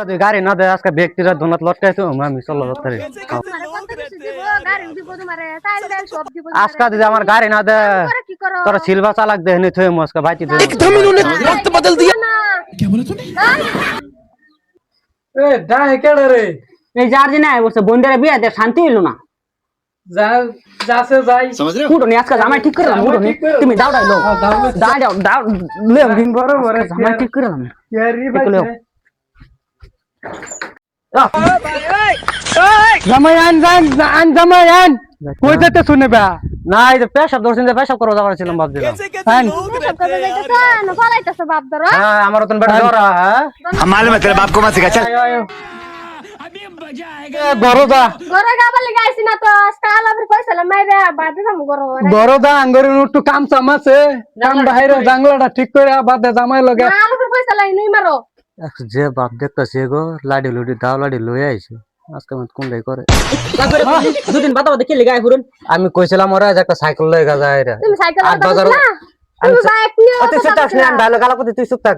তুই গাড়ি না দে আজকে ব্যক্তিরা দোনাত লটকাইছো আমি চলো তারে আজকে যদি আমার গাড়ি না দে তোর সিলভা চালাক দে নে থই মস্কা বাইতি দে एकदम इन्होंने वक्त बदल दिया। क्या बोला तूने? এ ডাহে কেডা রে এই যার দিন আয় বলছে বন্ধের বিয়াতে শান্তি হইলো না যা যাচ্ছে যাই समझ रहे हो? মুডো নি আজকে জামাই ঠিক করলাম মুডো নি তুমি দাও দাও দাও লে দিন বড় বড় জামাই ঠিক করলাম ইয়ারি ঠিক করলাম। জামায়ান জান জামায়ান কই যেতে শুনে বা না এই যে পেশাব দর্শন যে পেশাব করো যাবার ছিলাম ভাব দিলাম হ্যাঁ আমার তো বেটা জ্বর হ্যাঁ हम मालूम है तेरे बाप को मत सिखा चल। বড়দা বড়দা আঙ্গরে একটু কাম চাম আছে কাম বাইরে জাংলাটা ঠিক করে বাদে জামাই লগে যে বাপ দেখতেছে গো লাডি লুডি দাও লাডি লই আইছে আজকে মত কোনটাই করে তারপরে দুদিন বাদ বাদ খেলে গায় ফুরুন আমি কইছিলাম ওরা যে একটা সাইকেল লয়ে গা যায় রে তুমি সাইকেল আট বাজার তুই চুপ থাক না ডায়লগ গালা করতে তুই চুপ থাক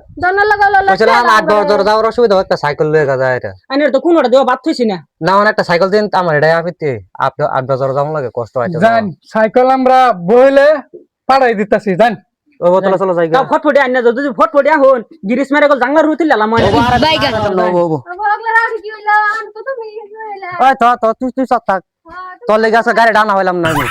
কইছিলাম 8 বাজার যাওয়ার অসুবিধা একটা সাইকেল লয়ে গা যায় রে আইনের তো কোনটা দেওয়া বাদ থইছি না না আমার একটা সাইকেল দিন আমার এটাই আপিতে আপনি 8 বাজার যাওয়া লাগে কষ্ট হইছে জান সাইকেল আমরা বইলে পাড়াই দিতাছি জান ও বোতল চলো যাই গা তাও ফটফটে আইনা যদি ফটফটে আহন গিরিশ মেরে গল জাংলার রুতি লালা মই ওই তো তুই চুপ থাক তোর লেগে আছে গাড়ি ডানা হইলাম না আমি